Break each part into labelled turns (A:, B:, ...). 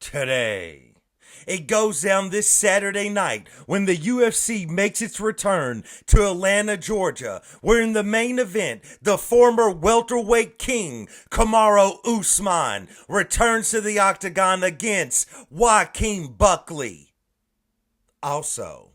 A: today. It goes down this Saturday night when the UFC makes its return to Atlanta, Georgia, where in the main event, the former welterweight king, Kamaru Usman, returns to the octagon against Joaquin Buckley. Also,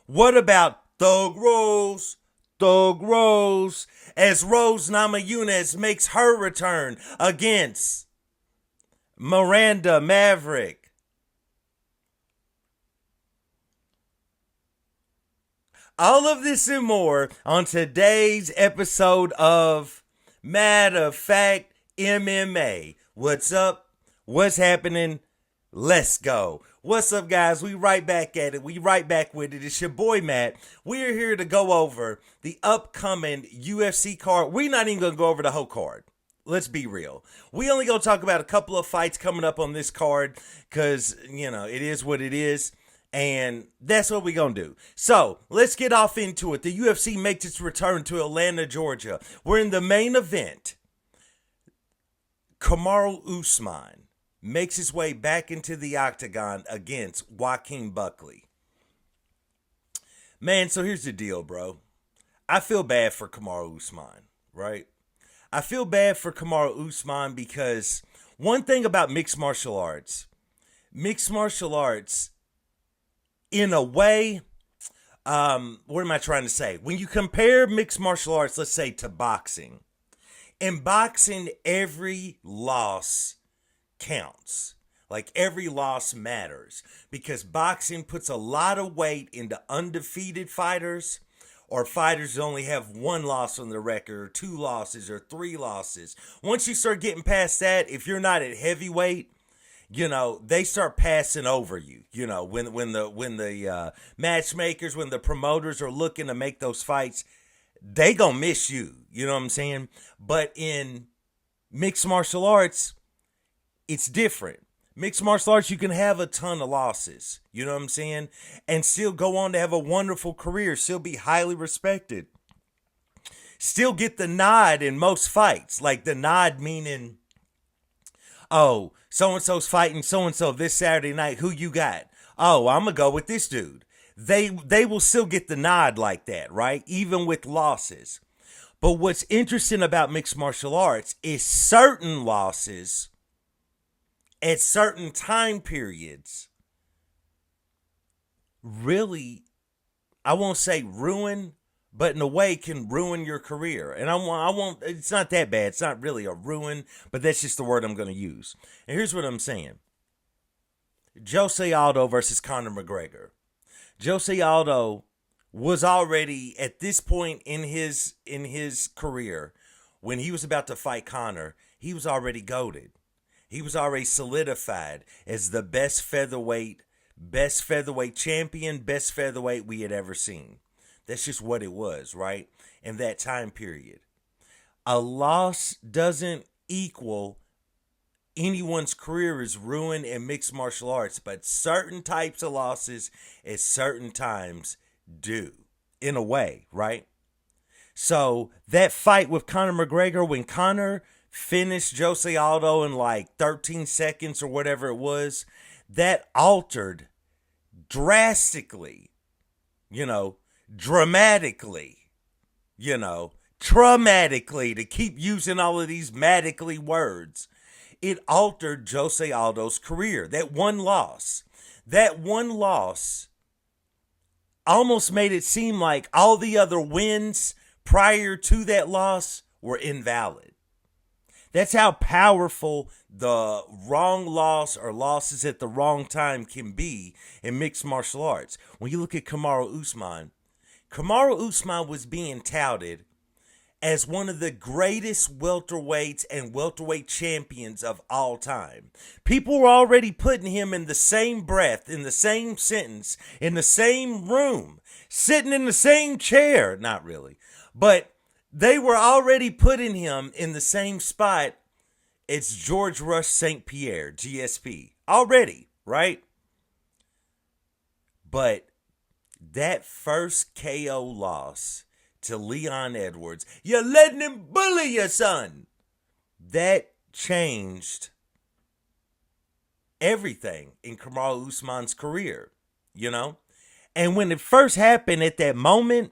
A: what about Thug Rose? Thug Rose, as Rose Namajunas makes her return against Miranda Maverick. All of this and more on today's episode of Matter of Fact MMA. What's up? What's happening? Let's go. What's up, guys? We right back at it. We right back with it. It's your boy, Matt. We're here to go over the upcoming UFC card. We're not even going to go over the whole card. Let's be real. We only going to talk about a couple of fights coming up on this card because, it is what it is. And that's what we're going to do. So, let's get off into it. The UFC makes its return to Atlanta, Georgia. We're in the main event. Kamaru Usman makes his way back into the octagon against Joaquin Buckley. Man, so here's the deal, bro. I feel bad for Kamaru Usman, right? I feel bad for Kamaru Usman because one thing about mixed martial arts, in a way, what am I trying to say? When you compare mixed martial arts, let's say, to boxing, in boxing, every loss counts. Like, every loss matters because boxing puts a lot of weight into undefeated fighters or fighters that only have one loss on their record or two losses or three losses. Once you start getting past that, if you're not at heavyweight, they start passing over you. When the matchmakers, when the promoters are looking to make those fights, they gonna miss you. You know what I'm saying? But in mixed martial arts, it's different. Mixed martial arts, you can have a ton of losses. You know what I'm saying? And still go on to have a wonderful career. Still be highly respected. Still get the nod in most fights. Like the nod meaning, oh, so-and-so's fighting so-and-so this Saturday night. Who you got? Oh, I'm going to go with this dude. They will still get the nod like that, right? Even with losses. But what's interesting about mixed martial arts is certain losses at certain time periods really, I won't say ruin, but in a way can ruin your career. And I won't, it's not that bad. It's not really a ruin, but that's just the word I'm going to use. And here's what I'm saying. Jose Aldo versus Conor McGregor. Jose Aldo was already at this point in his career, when he was about to fight Conor, he was already goated. He was already solidified as the best featherweight champion, best featherweight we had ever seen. That's just what it was, right? In that time period. A loss doesn't equal anyone's career is ruined in mixed martial arts, but certain types of losses at certain times do, in a way, right? So that fight with Conor McGregor, when Conor finished Jose Aldo in like 13 seconds or whatever it was, that altered drastically, dramatically, traumatically, to keep using all of these matically words. It altered Jose Aldo's career. That one loss almost made it seem like all the other wins prior to that loss were invalid. That's how powerful the wrong loss or losses at the wrong time can be in mixed martial arts. When you look at Kamaru Usman was being touted as one of the greatest welterweights and welterweight champions of all time. People were already putting him in the same breath, in the same sentence, in the same room, sitting in the same chair. Not really, but they were already putting him in the same spot as George Rush St. Pierre, GSP. Already, right? But that first KO loss to Leon Edwards, you're letting him bully your son. That changed everything in Kamaru Usman's career, you know? And when it first happened at that moment,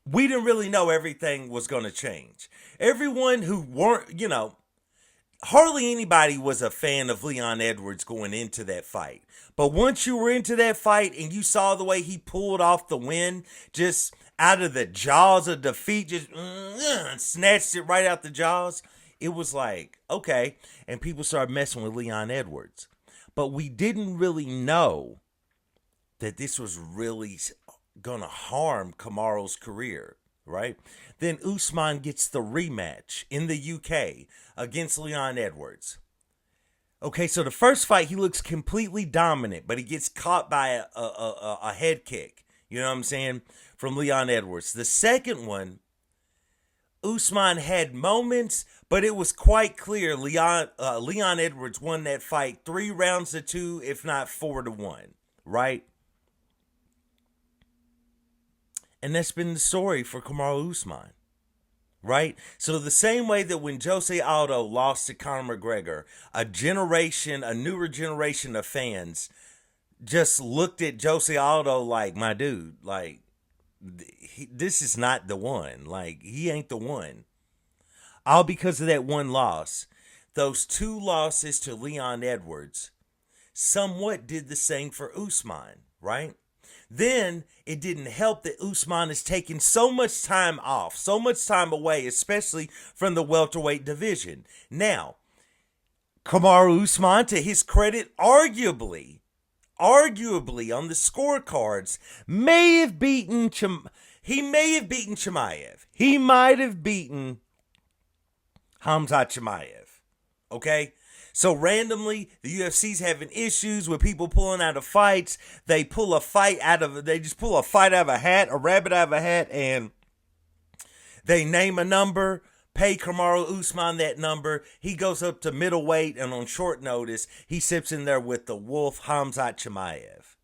A: we didn't really know everything was going to change. Everyone who weren't, hardly anybody was a fan of Leon Edwards going into that fight. But once you were into that fight and you saw the way he pulled off the win, just out of the jaws of defeat, just snatched it right out the jaws, it was like, okay. And people started messing with Leon Edwards. But we didn't really know that this was really going to harm Kamaru's career, right? Then Usman gets the rematch in the UK against Leon Edwards. Okay, so the first fight, he looks completely dominant, but he gets caught by a head kick, you know what I'm saying, from Leon Edwards. The second one, Usman had moments, but it was quite clear Leon Edwards won that fight 3 rounds to 2, if not 4-1, right? And that's been the story for Kamaru Usman, right? So the same way that when Jose Aldo lost to Conor McGregor, a newer generation of fans just looked at Jose Aldo like, my dude, like, this is not the one. Like, he ain't the one. All because of that one loss. Those 2 losses to Leon Edwards somewhat did the same for Usman, right? Then it didn't help that Usman is taking so much time off, so much time away, especially from the welterweight division. Now, Kamaru Usman, to his credit, arguably on the scorecards, may have beaten Chimaev. He might have beaten Khamzat Chimaev. Okay? So randomly, the UFC's having issues with people pulling out of fights. They just pull a fight out of a hat, a rabbit out of a hat, and they name a number, pay Kamaru Usman that number. He goes up to middleweight, and on short notice, he sits in there with the wolf Khamzat Chimaev.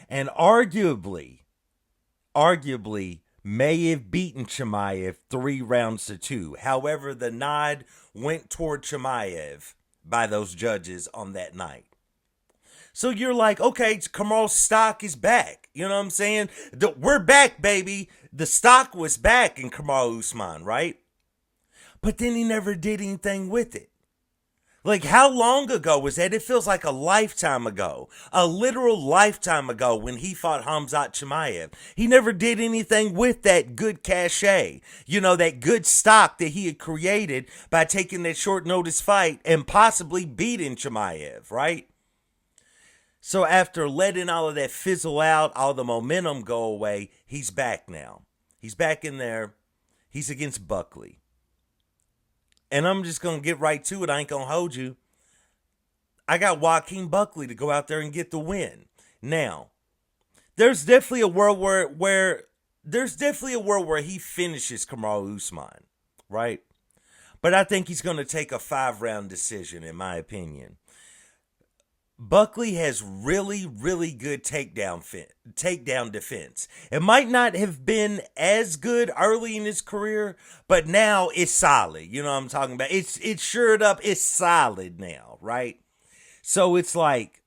A: And arguably, may have beaten Chimaev 3 rounds to 2. However, the nod went toward Chimaev by those judges on that night. So you're like, okay, Kamaru's stock is back. You know what I'm saying? We're back, baby. The stock was back in Kamaru Usman, right? But then he never did anything with it. Like, how long ago was that? It feels like a lifetime ago. A literal lifetime ago when he fought Khamzat Chimaev. He never did anything with that good cachet. That good stock that he had created by taking that short notice fight and possibly beating Chimaev, right? So after letting all of that fizzle out, all the momentum go away, he's back now. He's back in there. He's against Buckley. And I'm just going to get right to it. I ain't going to hold you. I got Joaquin Buckley to go out there and get the win. Now, there's definitely a world where he finishes Kamaru Usman, right? But I think he's going to take a 5-round decision, in my opinion. Buckley has really, really good takedown defense. It might not have been as good early in his career, but now it's solid. You know what I'm talking about? It's shored up. It's solid now, right? So it's like,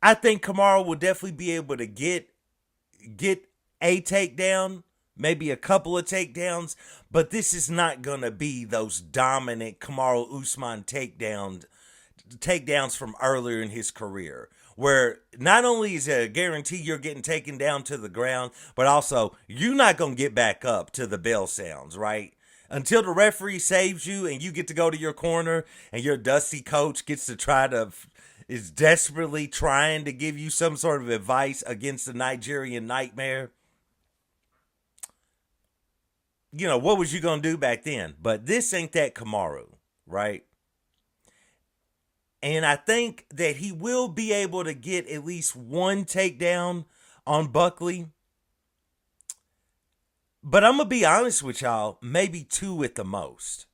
A: I think Kamaru will definitely be able to get a takedown, maybe a couple of takedowns, but this is not going to be those dominant Kamaru Usman takedowns from earlier in his career, where not only is it a guarantee you're getting taken down to the ground, but also you're not going to get back up till the bell sounds, right? Until the referee saves you and you get to go to your corner and your dusty coach is desperately trying to give you some sort of advice against the Nigerian nightmare. What was you going to do back then? But this ain't that Kamaru, right? And I think that he will be able to get at least 1 takedown on Buckley. But I'm going to be honest with y'all, maybe 2 at the most.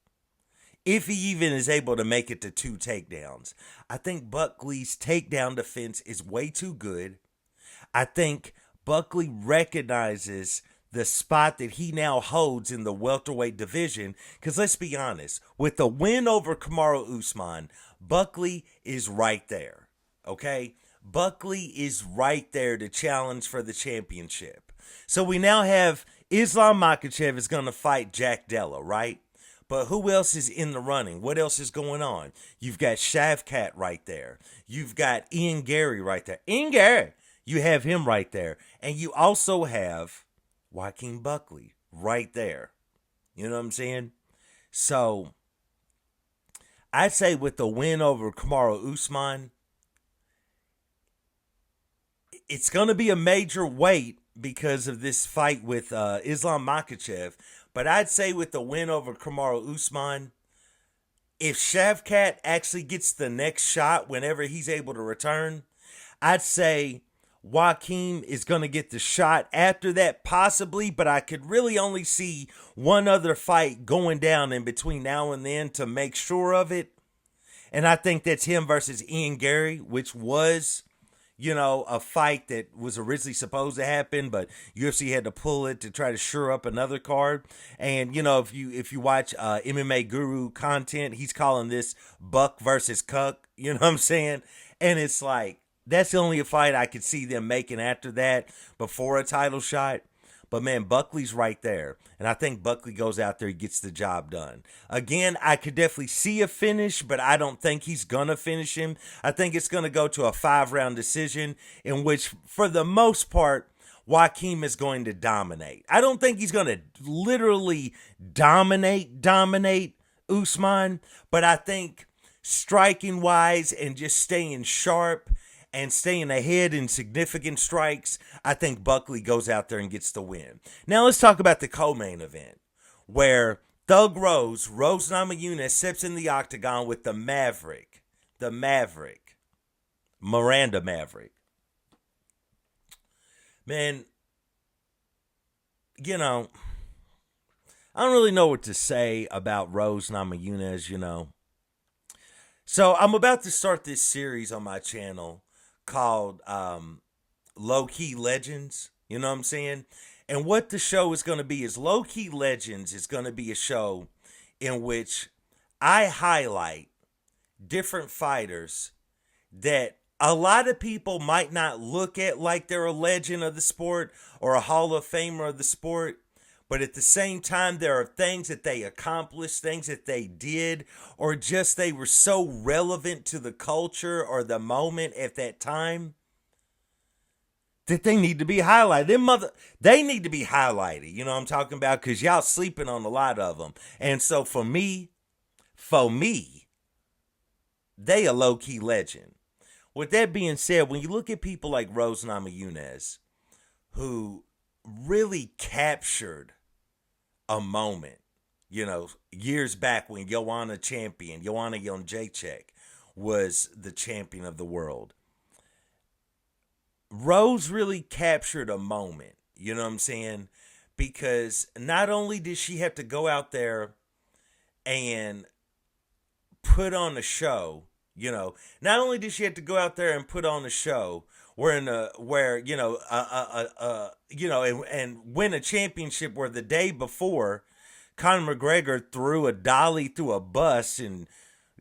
A: If he even is able to make it to 2 takedowns. I think Buckley's takedown defense is way too good. I think Buckley recognizes the spot that he now holds in the welterweight division. Because let's be honest, with the win over Kamaru Usman, Buckley is right there. Okay? Buckley is right there to challenge for the championship. So we now have Islam Makhachev is going to fight Jack Della, right? But who else is in the running? What else is going on? You've got Shavkat right there. You've got Ian Gary right there. Ian Gary, you have him right there. And you also have Joaquin Buckley right there. You know what I'm saying? So I'd say with the win over Kamaru Usman, it's going to be a major weight because of this fight with Islam Makhachev. But I'd say with the win over Kamaru Usman, if Shavkat actually gets the next shot whenever he's able to return, I'd say Joaquin is going to get the shot after that, possibly, but I could really only see one other fight going down in between now and then to make sure of it. And I think that's him versus Ian Gary, which was, a fight that was originally supposed to happen, but UFC had to pull it to try to shore up another card. And if you watch MMA Guru content, he's calling this Buck versus Cuck. You know what I'm saying? And it's like that's the only fight I could see them making after that before a title shot. But man, Buckley's right there. And I think Buckley goes out there and gets the job done. Again, I could definitely see a finish, but I don't think he's going to finish him. I think it's going to go to a 5-round decision in which, for the most part, Joaquin is going to dominate. I don't think he's going to literally dominate Usman, but I think striking-wise and just staying sharp and staying ahead in significant strikes, I think Buckley goes out there and gets the win. Now let's talk about the co-main event, where Thug Rose Namajunas, steps in the octagon with the Maverick, Miranda Maverick. Man, I don't really know what to say about Rose Namajunas, So I'm about to start this series on my channel called Low Key Legends. You know what I'm saying? And what the show is going to be is Low Key Legends is going to be a show in which I highlight different fighters that a lot of people might not look at like they're a legend of the sport or a Hall of Famer of the sport. But at the same time, there are things that they accomplished, things that they did, or just they were so relevant to the culture or the moment at that time that they need to be highlighted. They need to be highlighted. You know what I'm talking about? Because y'all sleeping on a lot of them. And so for me, they a low-key legend. With that being said, when you look at people like Rose Namajunas, who really captured a moment, years back when Joanna Jędrzejczyk was the champion of the world. Rose really captured a moment, you know what I'm saying? Because not only did she have to go out there and put on a show, not only did she have to go out there and put on a show and win a championship where the day before Conor McGregor threw a dolly through a bus and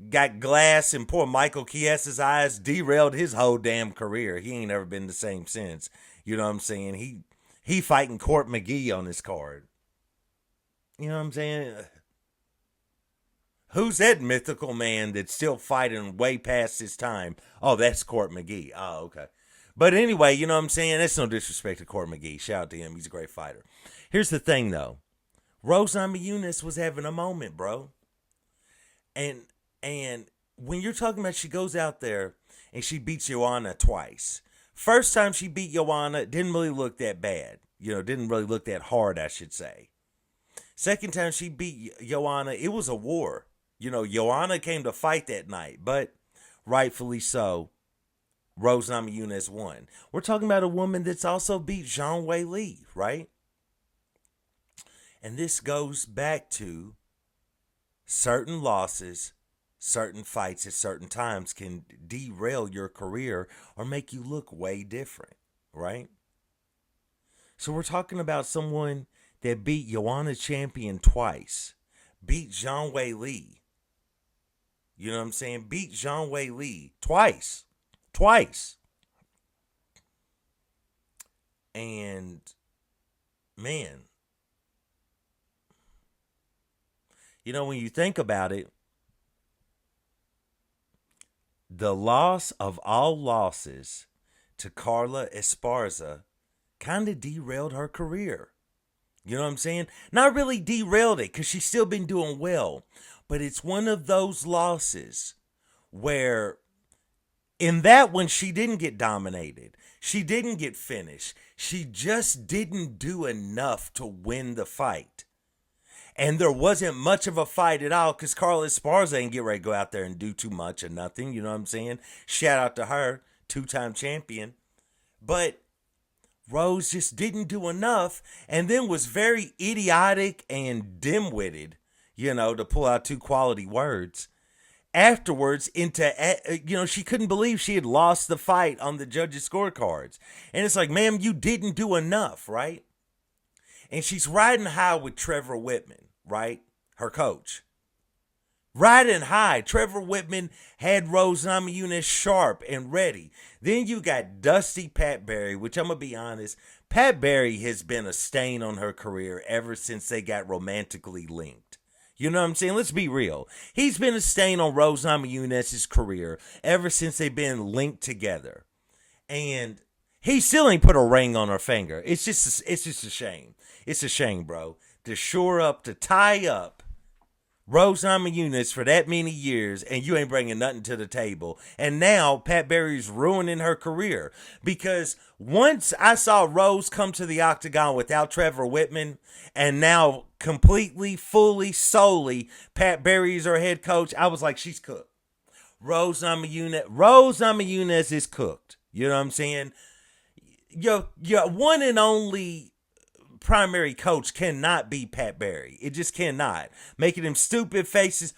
A: got glass in poor Michael Chiesa's eyes, derailed his whole damn career. He ain't ever been the same since. You know what I'm saying? He fighting Court McGee on his card. You know what I'm saying? Who's that mythical man that's still fighting way past his time? Oh, that's Court McGee. Oh, okay. But anyway, you know what I'm saying? That's no disrespect to Court McGee. Shout out to him. He's a great fighter. Here's the thing, though. Rose Namajunas was having a moment, bro. And when you're talking about she goes out there and she beats Joanna twice. First time she beat Joanna, didn't really look that bad. Didn't really look that hard, I should say. Second time she beat Joanna, it was a war. Joanna came to fight that night, but rightfully so, Rose Namajunas won. We're talking about a woman that's also beat Zhang Weili, right? And this goes back to certain losses, certain fights at certain times can derail your career or make you look way different, right? So we're talking about someone that beat Joanna Champion twice, beat Zhang Weili, You know what I'm saying? Beat Zhang Wei Li twice. Twice. And man, when you think about it, the loss of all losses to Carla Esparza kind of derailed her career. You know what I'm saying? Not really derailed it because she's still been doing well. But it's one of those losses where in that one she didn't get dominated. She didn't get finished. She just didn't do enough to win the fight. And there wasn't much of a fight at all because Carla Esparza ain't get ready to go out there and do too much or nothing. You know what I'm saying? Shout out to her, two-time champion. But Rose just didn't do enough and then was very idiotic and dim-witted, to pull out two quality words. Afterwards, she couldn't believe she had lost the fight on the judges' scorecards. And it's like, ma'am, you didn't do enough, right? And she's riding high with Trevor Whitman, right? Her coach. Riding high. Trevor Whitman had Rose Namajunas sharp and ready. Then you got Dusty Pat Barry, which I'm going to be honest, Pat Barry has been a stain on her career ever since they got romantically linked. You know what I'm saying? Let's be real. He's been a stain on Rose Namajunas' career ever since they've been linked together. And he still ain't put a ring on her finger. It's just a shame. It's a shame, bro. To tie up Rose Namajunas for that many years, and you ain't bringing nothing to the table. And now Pat Barry's ruining her career. Because once I saw Rose come to the octagon without Trevor Whitman, and now completely, fully, solely, Pat Barry's her head coach, I was like, she's cooked. Rose Namajunas is cooked. You know what I'm saying? Your one and only primary coach cannot be Pat Barry. It just cannot. Making them stupid faces.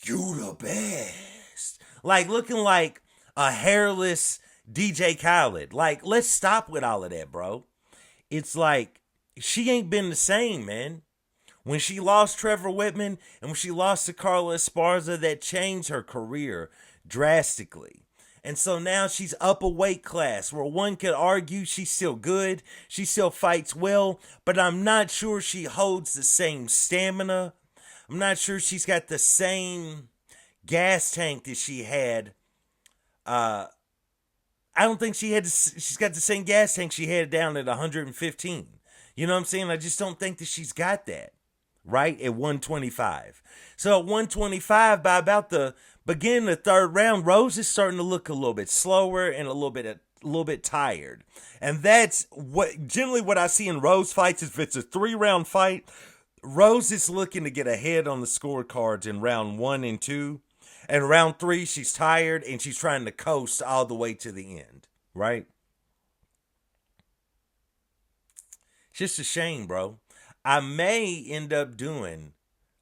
A: You the best. Like looking like a hairless DJ Khaled. Like, let's stop with all of that, bro. It's like she ain't been the same, man. When she lost Trevor Whitman and when she lost to Carla Esparza, that changed her career drastically. And so now she's up a weight class where one could argue she's still good. She still fights well, but I'm not sure she holds the same stamina. I'm not sure she's got the same gas tank that she had. I don't think she's got the same gas tank she had down at 115. You know what I'm saying? I just don't think that she's got that, right? At 125. So at 125, by about the beginning of the third round, Rose is starting to look a little bit slower and a little bit tired. And that's generally what I see in Rose fights. If it's a 3-round fight, Rose is looking to get ahead on the scorecards in round 1 and 2. And round 3, she's tired and she's trying to coast all the way to the end, right? It's just a shame, bro. I may end up doing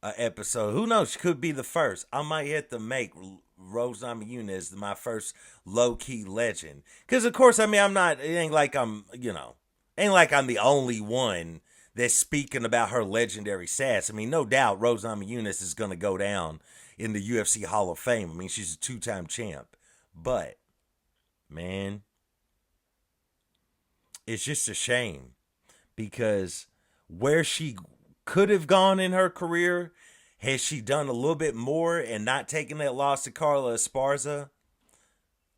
A: an episode. Who knows? She could be the first. I might have to make Rose Namajunas my first low-key legend. Because, of course, I'm not, it ain't like I'm the only one that's speaking about her legendary sass. No doubt Rose Namajunas is going to go down in the UFC Hall of Fame. She's a 2-time champ. But, man, it's just a shame. Because where she could have gone in her career, has she done a little bit more and not taken that loss to Carla Esparza,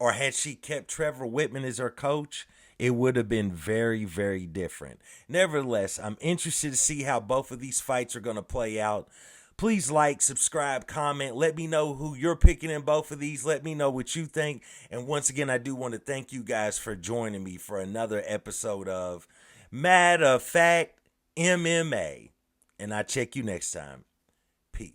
A: or had she kept Trevor Whitman as her coach, it would have been very, very different. Nevertheless, I'm interested to see how both of these fights are going to play out. Please like, subscribe, comment. Let me know who you're picking in both of these. Let me know what you think. And once again, I do want to thank you guys for joining me for another episode of Matter of Fact MMA. And I'll check you next time. Peace.